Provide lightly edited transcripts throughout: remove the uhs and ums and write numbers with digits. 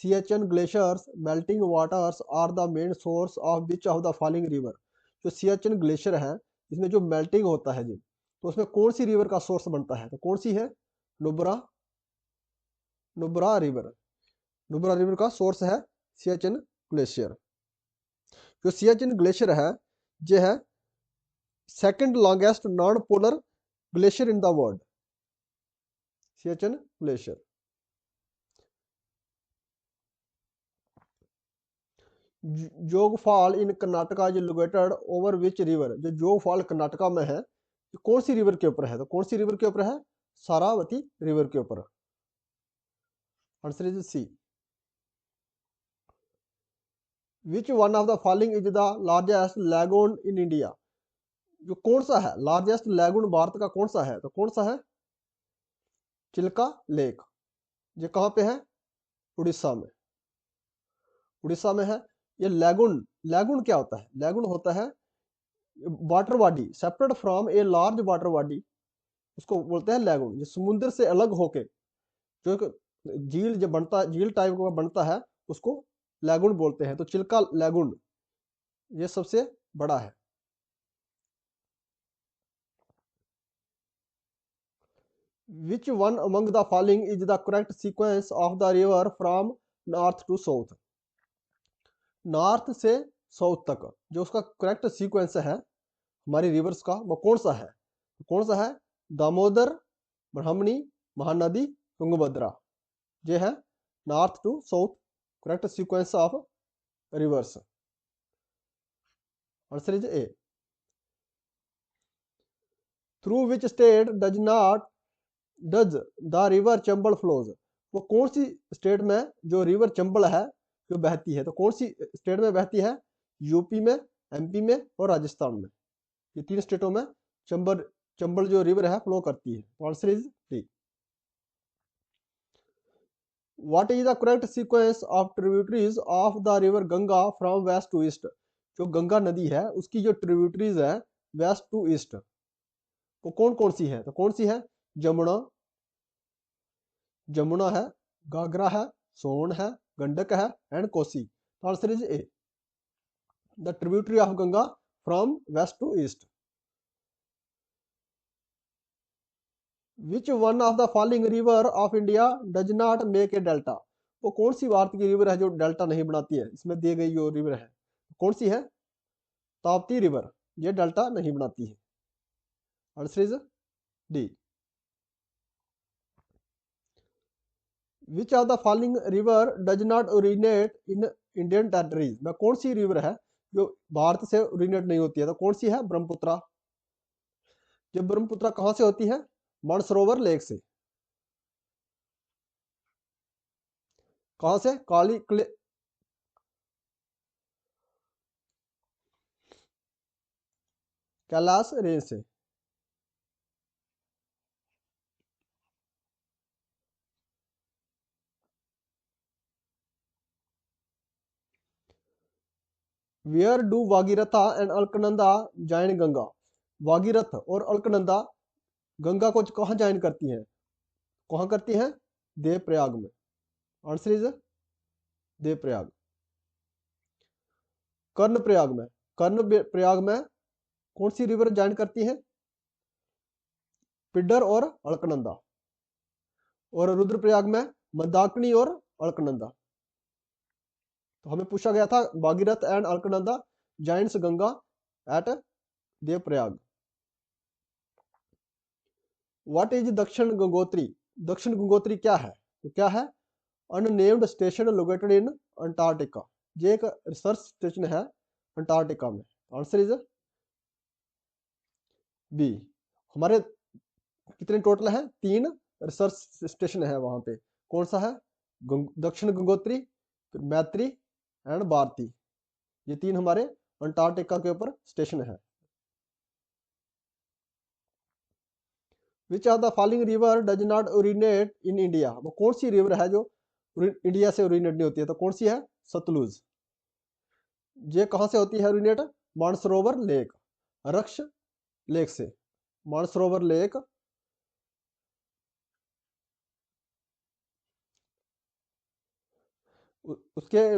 Siachen glaciers melting waters are the main source of which of the following river. जो Siachen glacier है इसमें जो melting होता है जी, तो उसमें कौन सी रिवर का सोर्स बनता है, तो कौन सी है? नुब्रा, नुब्रा रिवर। नुब्रा रिवर का सोर्स है सियाचिन ग्लेशियर। जो सियाचिन ग्लेशियर है ये है second longest non polar glacier in the world, Siachen glacier. Jog fall in Karnataka is located over which river. जो जोग फॉल कर्नाटका में है ये कौन सी रिवर के ऊपर है, तो कौन सी रिवर के ऊपर है? सारावती रिवर के ऊपर। Answer is C. Which one of the following is the largest lagoon in India. जो कौन सा है लार्जेस्ट लैगून भारत का कौन सा है, तो कौन सा है? चिल्का लेक। ये कहाँ पे है? उड़ीसा में, उड़ीसा में है ये लैगून। लैगून क्या होता है? लैगून होता है water body separate from a large water body, उसको बोलते हैं लैगून। ये समुद्र से अलग होके जो एक झील जब बनता है, झील टाइप का बनता है, उसको लैगून बोलते हैं। तो चिल्का लैगून ये सबसे बड़ा है। Which one among the following is the correct sequence of the river from north to south. North से साउथ तक जो उसका करेक्ट सीक्वेंस है हमारी रिवर्स का, वो कौन सा है? कौन सा है? दामोदर, ब्राह्मणी, महानदी, तुंगभद्रा। ये है north to south correct sequence of rivers. Answer is A. Through which state does the river Chambal flows. वो कौन सी स्टेट में जो रिवर चंबल है जो बहती है, तो कौन सी स्टेट में बहती है? यूपी में, एमपी में और राजस्थान में। ये तीन स्टेटों में चंबल चंबल जो रिवर है फ्लो करती है। Answer is D. What is the correct sequence of tributaries of the river Ganga from west to east. जो गंगा नदी है उसकी जो ट्रिब्यूटरीज है वेस्ट टू ईस्ट वो कौन कौन सी है, तो कौन सी है? जमुना, जमुना है, घाघरा है, सोन है, गंडक है एंड कोसी। तो answer is A. The tributary of Ganga from west to east. Which one of the following river of India does not make a delta. वो कौन सी भारत की रिवर है जो डेल्टा नहीं बनाती है? इसमें दी गई जो रिवर है कौन सी है? ताप्ती रिवर, ये डेल्टा नहीं बनाती है। Answer is D. Which of the following river does not originate in Indian territories. में कौन सी रिवर है जो भारत से ओरिजिनेट नहीं होती है, तो कौन सी है? ब्रह्मपुत्रा। जो ब्रह्मपुत्रा कहाँ से होती है? मानसरोवर लेक से। कहाँ से? कैलाश रेंज से। Where do Bhagirathi and Alaknanda join Ganga. Bhagirathi और अलकनंदा गंगा को कहाँ ज्वाइन करती हैं? कहाँ करती हैं? देवप्रयाग में। Answer is Devprayag. कर्ण प्रयाग में, कर्ण प्रयाग में कौन सी रिवर ज्वाइन करती है? पिड्डर और अलकनंदा। और रुद्रप्रयाग में मंदाकिनी और अलकनंदा। तो हमें पूछा गया था Bhagirath and Alaknanda joins Ganga at Devprayag. What is Dakshin Gangotri. Dakshin Gangotri क्या है, तो क्या है? Unnamed station located in Antarctica. ये एक रिसर्च स्टेशन है अंटार्कटिका में। Answer is B. हमारे कितने टोटल है? 3 रिसर्च स्टेशन है वहां पे। कौन सा है? दक्षिण गंगोत्री, मैत्री एंड भारती। ये 3 हमारे अंटार्कटिका के ऊपर स्टेशन है। विच of the following river does not originate in India. वो कौन सी रिवर है जो इंडिया से ओरिजिनेट नहीं होती है, तो कौन सी है? सतलुज। ये कहाँ से होती है originate? Mansarovar lake, Raksh lake से। मानसरोवर लेक उसके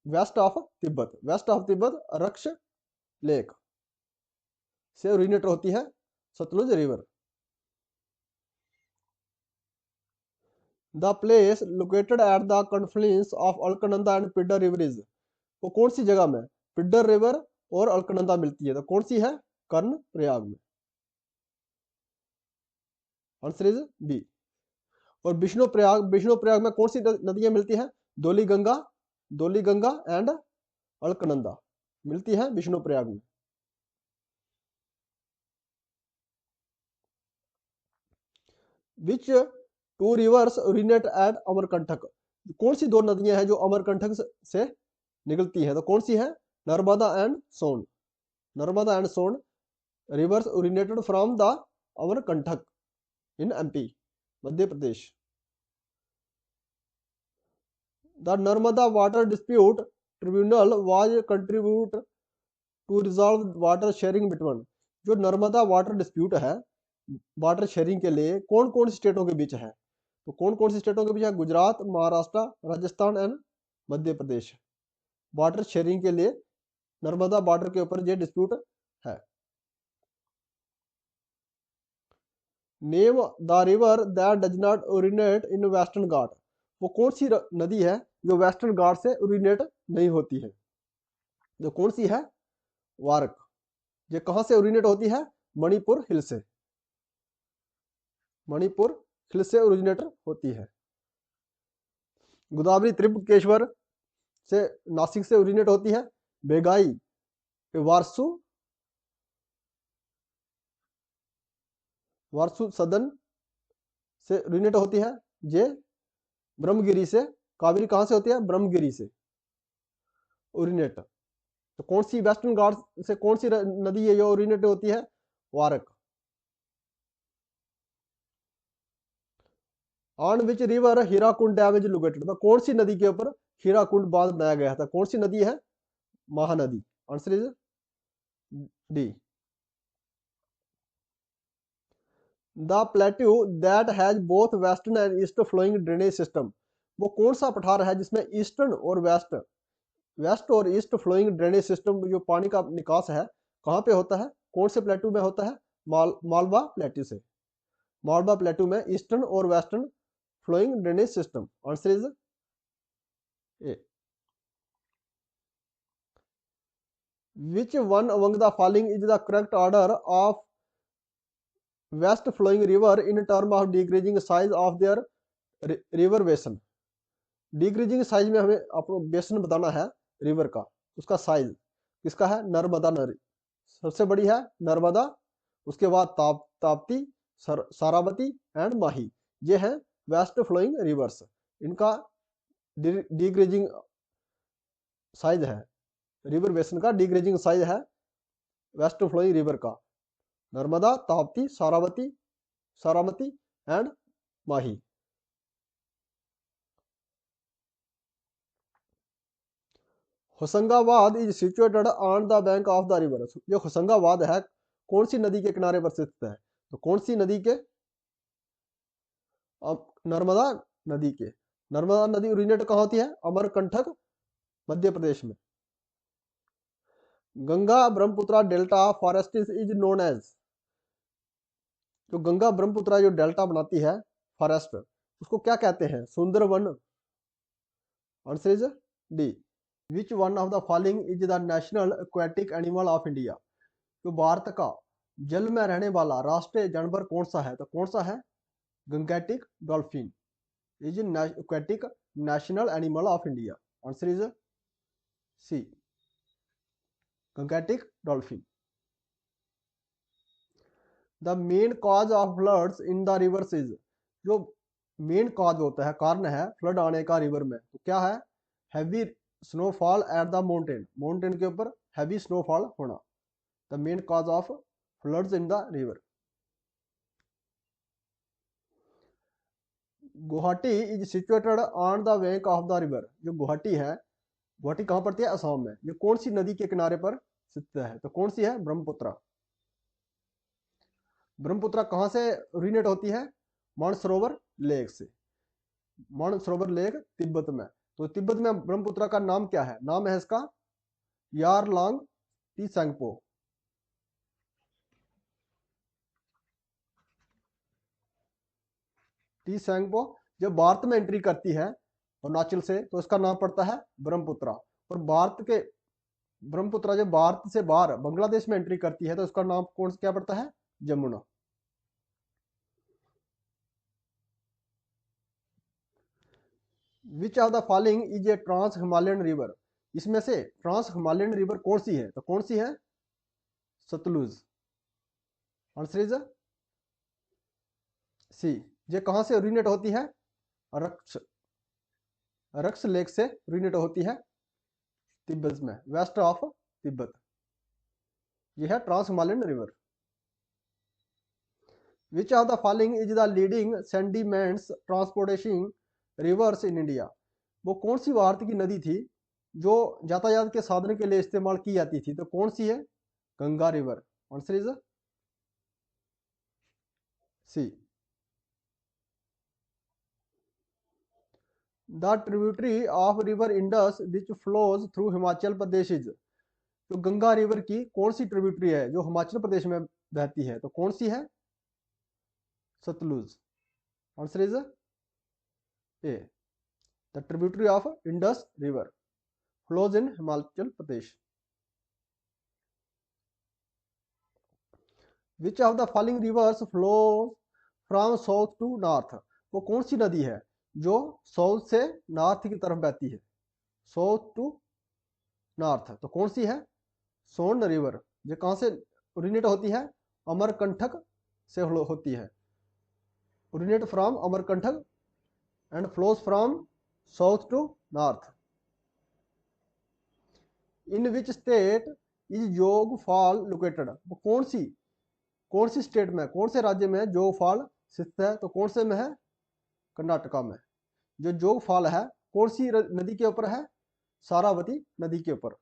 west of Tibet, west of Tibet Raksh lake से ओरिजिनेट होती है Sutlej river. The place located at the confluence of Alaknanda and Pindar river is, वो कौन सी जगह में पिड्डर रिवर और अलकनंदा मिलती है, तो कौन सी है, कर्ण प्रयाग में। Answer is B. और विष्णु प्रयाग में कौन सी नदियां मिलती हैं, दोली गंगा एंड अलकनंदा मिलती है विष्णु प्रयाग में। Which two rivers originate at Amarkantak, कौन सी दो नदियां हैं जो अमरकंटक से निकलती हैं, तो कौन सी है, Narmada and Son. Narmada and Son rivers originated from the Amarkantak in MP, Madhya Pradesh. The Narmada water dispute tribunal was contribute to resolve water sharing between, जो नर्मदा वाटर डिस्प्यूट है वाटर शेयरिंग के लिए कौन कौन सी स्टेटों के बीच है, तो कौन कौन सी स्टेटों के बीच है, Gujarat, Maharashtra, Rajasthan and Madhya Pradesh. Water sharing के लिए नर्मदा बॉर्डर के ऊपर ये डिस्प्यूट है। Name the river that does not originate in western Ghat, वो कौन सी नदी है जो वेस्टर्न घाट से ओरिजिनेट नहीं होती है, जो कौन सी है, वारक। ये कहां से ओरिजिनेट होती है, मणिपुर हिल से, मणिपुर हिल से ओरिजिनेटर होती है। गोदावरी त्रिपुकेश्वर से नासिक से ओरिजिनेट होती है। बेगाई वारसू सदन से ओरिजिनेट होती है। ये ब्रह्मगिरी से, कावेरी कहां से होती है, ब्रह्मगिरी से ओरिजिनेट। तो कौन सी वेस्टर्न घाट से कौन सी नदी है जो ओरिजिनेट होती है, वारक। On which river Hirakud dam is located, तो कौन सी नदी के ऊपर हीराकुंड बांध बनाया गया था, कौन सी नदी है, Mahanadi. Answer is D. The plateau that has both western and east flowing drainage system, वो कौन सा पठार है जिसमें ईस्टर्न और वेस्ट और ईस्ट फ्लोइंग ड्रेनेज सिस्टम, जो पानी का निकास है कहाँ पे होता है, कौन से प्लेट्यू में होता है, मालवा प्लेट्यू से। मालवा प्लेट्यू में ईस्टर्न और western flowing drainage system. Answer is A. Which one among the following is the correct order of west flowing river in term of decreasing size of their river basin. Decreasing size में हमें आपको बेसन बताना है river का, उसका size किसका है, नर्मदा नदी सबसे बड़ी है, नर्मदा, उसके बाद ताप्ती, सारावती एंड माही, ये है वेस्ट फ्लोइंग रिवर्स। इनका डिक्रीजिंग साइज है, रिवर बेसन का डिक्रीजिंग साइज है वेस्ट फ्लोइंग रिवर का, Narmada, Tapti, Sharavati and Mahi. Hoshangabad is situated on the bank of the river, जो होशंगाबाद है कौन सी नदी के किनारे पर स्थित है, तो कौन सी नदी के, नर्मदा नदी के। नर्मदा नदी ओरिजिनेट कहाँ होती है, अमरकंटक मध्य प्रदेश में। Ganga Brahmaputra delta forest is known as, जो गंगा ब्रह्मपुत्रा जो डेल्टा बनाती है फॉरेस्ट, उसको क्या कहते हैं, Sundarban. Answer is D. Which one of the following is the national aquatic animal of India, जो भारत का जल में रहने वाला राष्ट्रीय जानवर कौन सा है, तो कौन सा है, Gangetic dolphin is aquatic national animal of India. Answer is C, Gangetic dolphin. The main cause of floods in the rivers is, जो मेन कॉज होता है, कारण है फ्लड आने का रिवर में, तो क्या है, heavy snowfall at the mountain के ऊपर हैवी स्नोफॉल होना, the main cause of floods in the river. Guwahati is situated on the bank of the river, जो गुवाहाटी है, गुवाहाटी कहाँ पड़ती है, असम में, ये कौन सी नदी के किनारे पर स्थित है, तो कौन सी है, ब्रह्मपुत्रा। ब्रह्मपुत्रा कहाँ से ओरिजिनेट होती है, मानसरोवर लेक से, मानसरोवर लेक तिब्बत में, तो तिब्बत में ब्रह्मपुत्र का नाम क्या है? नाम है इसका यारलांग तीसैंगपो। तीसैंगपो जब भारत में एंट्री करती है अरुणाचल से तो इसका नाम पड़ता है ब्रह्मपुत्र। और भारत के ब्रह्मपुत्र जब भारत से बाहर बांग्लादेश में एंट्री करती है तो उसका नाम कौन क्या पड़ता है? Jamuna. Which of the following is a trans Himalayan river? इसमें से ट्रांस हिमालयन रिवर कौन सी है? तो कौन सी है? सतलुज। Answer is C. ये कहां से ओरिजिनेट होती है? रक्ष रक्ष लेक से ओरिजिनेट होती है तिब्बत में, वेस्ट ऑफ तिब्बत। यह है trans Himalayan river. Which of the following is the leading sediments transportation rivers in India? वो कौन सी भारत की नदी थी जो यातायात के साधन के लिए इस्तेमाल की जाती थी? तो कौन सी है? Ganga river. Answer is C. The tributary of river Indus which flows through Himachal Pradesh is? तो गंगा रिवर की कौन सी ट्रिब्यूटरी है जो हिमाचल प्रदेश में बहती है? तो कौन सी है? Sutlej. Answer is A. The tributary of Indus river flows in Himachal Pradesh. Which of the following rivers flow from south to north? वो कौन सी नदी है जो साउथ से नॉर्थ की तरफ बहती है? साउथ टू नॉर्थ तो कौन सी है? सोन रिवर। ये कहां से ओरिजिनेट होती है? अमरकंटक से होती है। Originate from Amarkantak and flows from south to north. In which state is Jog fall located? वो कौन सी स्टेट में, कौन से राज्य में जोग फॉल स्थित है? तो कौन से में है? कर्नाटका में। जो जोग फॉल है कौन सी नदी के ऊपर है? सारावती नदी के ऊपर।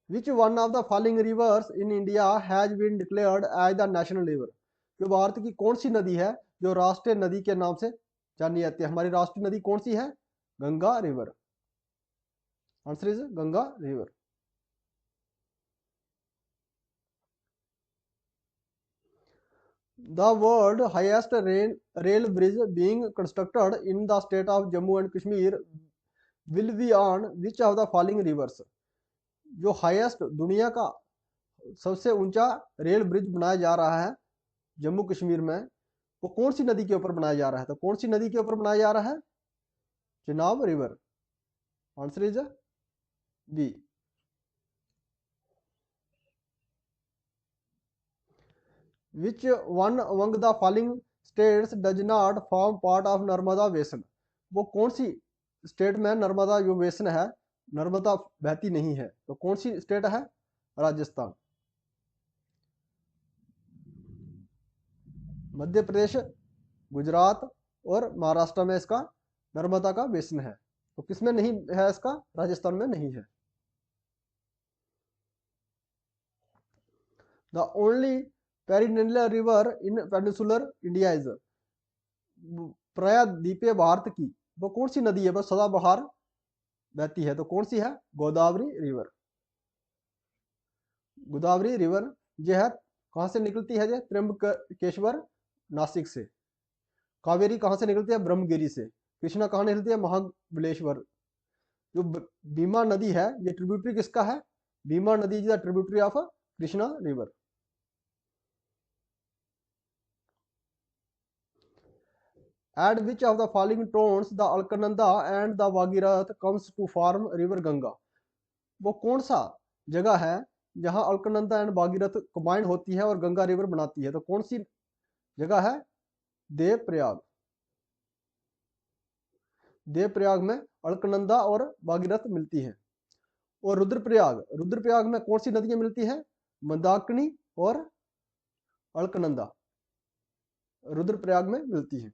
Which one of the following rivers in India has been declared as the national river? जो भारत की कौन सी नदी है जो राष्ट्रीय नदी के नाम से जानी जाती है? हमारी राष्ट्रीय नदी कौन सी है? Ganga river. Answer is Ganga river. The world highest rail bridge being constructed in the state of Jammu and Kashmir will be on which of the following rivers? जो हाईएस्ट दुनिया का सबसे ऊंचा रेल ब्रिज बनाया जा रहा है जम्मू कश्मीर में, वो कौन सी नदी के ऊपर बनाया जा रहा है? तो कौन सी नदी के ऊपर बनाया जा रहा है? Chenab river. Answer is B. Which one among the following states does not form part of Narmada basin? वो कौन सी स्टेट में नर्मदा जो बेसिन है नर्मदा बहती नहीं है? तो कौन सी स्टेट है? राजस्थान। मध्य प्रदेश, गुजरात और महाराष्ट्र में इसका नर्मदा का बेसिन है। तो किसमें नहीं है इसका? राजस्थान में नहीं है। The only perennial river in peninsular India is? प्रायद्वीपीय भारत की वो कौन सी नदी है बस सदाबहार बहती है? तो कौन सी है? गोदावरी रिवर। गोदावरी रिवर जो है कहां से निकलती है? त्र्यंबकेश्वर नासिक से। कावेरी कहां से निकलती है? ब्रह्मगिरी से। कृष्णा कहां निकलती है? महाबलेश्वर। जो भीमा नदी है ये ट्रिब्यूटरी किसका है? भीमा नदी is the tributary of Krishna river. At which of the following towns the Alkananda and the Bhagirath comes to form river Ganga? वो कौन सा जगह है जहां अलकनंदा एंड भागीरथ कंबाइंड होती है और गंगा रिवर बनाती है? तो कौन सी जगह है? देवप्रयाग। देवप्रयाग में अलकनंदा और भागीरथ मिलती है। और रुद्रप्रयाग में कौन सी नदियां मिलती है? मंदाकिनी और अलकनंदा रुद्रप्रयाग में मिलती है।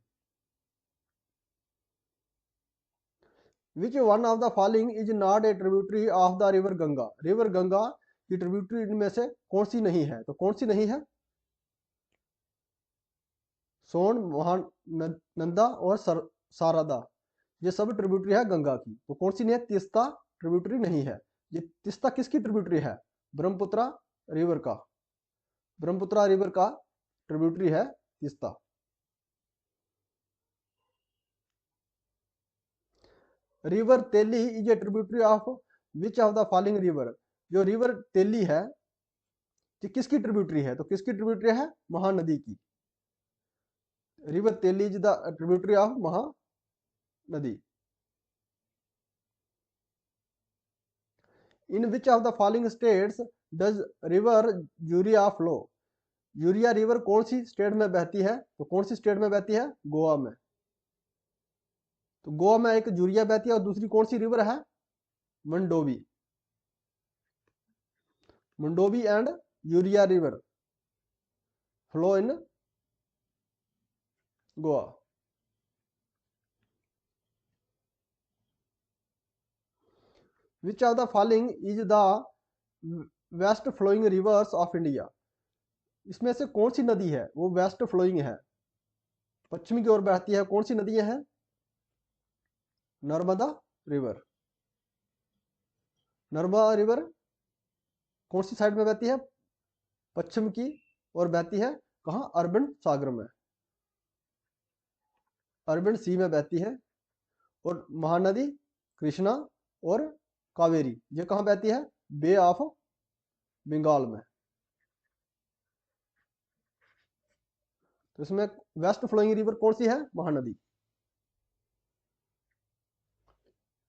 Which one of the following is not a tributary of the river Ganga? River Ganga की ट्रिब्यूटरी में से कौन सी नहीं है? तो कौन सी नहीं है? सोन, महानंदा और सारदा, ये सब ट्रिब्यूटरी है गंगा की। तो कौन सी नहीं है? तीस्ता ट्रिब्यूटरी नहीं है। ये तीस्ता किसकी ट्रिब्यूटरी है? ब्रह्मपुत्रा रिवर का। ब्रह्मपुत्रा रिवर का ट्रिब्यूटरी है Teesta. River Teli is a tributary of which of the following river? जो रिवर तेली है ये किसकी ट्रिब्यूटरी है? तो किसकी ट्रिब्यूटरी है? महानदी की। River Teli is the tributary of Mahanadi. In which of the following states does river urea flow? Urea river कौन सी स्टेट में बहती है? तो कौन सी स्टेट में बहती है? गोवा में। तो गोवा में एक यूरिया बहती है और दूसरी कौन सी रिवर है? Mandovi. Mandovi and Zuari river flow in Goa. Which of the following is the west flowing rivers of India? इसमें से कौन सी नदी है वो वेस्ट फ्लोइंग है, पश्चिमी की ओर बहती है? कौन सी नदी है? नर्मदा रिवर। नर्मदा रिवर कौन सी साइड में बहती है? पश्चिम की ओर बहती है। कहाँ? अरबन सागर में, अरबन सी में बहती है। और महानदी कृष्णा और कावेरी ये कहाँ बहती है? बे ऑफ बंगाल में। तो इसमें वेस्ट फ्लोइंग रिवर कौन सी है? Mahanadi.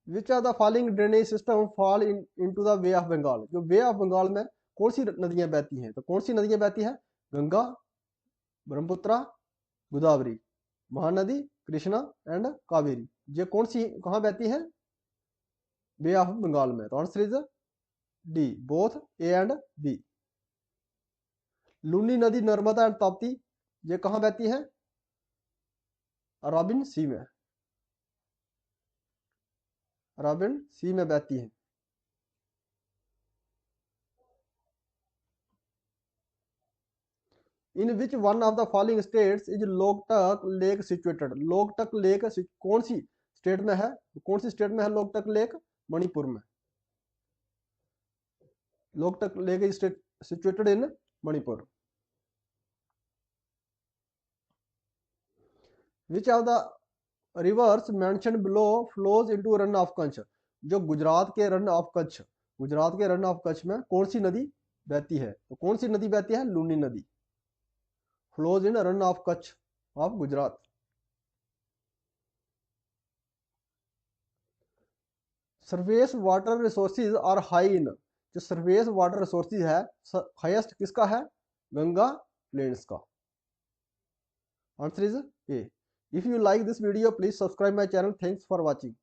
Which are the following drainage system fall into the bay of Bengal? जो वे ऑफ बंगाल में कौन सी नदियां बहती हैं? तो कौन सी नदियां बहती हैं? गंगा, ब्रह्मपुत्रा, गोदावरी, महानदी कृष्णा एंड कावेरी। ये कौन सी कहाँ बहती है? बे ऑफ बंगाल में। तो answer is D, both A and B. Luni नदी, नर्मदा एंड ताप्ती ये कहाँ बहती है? अराबिन सी में, अराबिन सी में बहती है। In which one of the following states is Loktak lake situated? Loktak lake कौन सी स्टेट में है? कौन सी स्टेट में है लोकटक लेक? मणिपुर में। Loktak lake is situated in Manipur. Which of the reverse mentioned below flows into run of Kutch? जो गुजरात के रन ऑफ कच्छ, गुजरात के रन ऑफ कच्छ में कौन सी नदी बहती है? तो कौन सी नदी बहती है? लूनी नदी। Flows in Rann of Kutch of Gujarat. Surface water resources are high in? जो सरफेस वाटर रिसोर्सेज है हाईएस्ट किसका है? गंगा प्लेन्स का। Answer is A. If you like this video please subscribe my channel. Thanks for watching.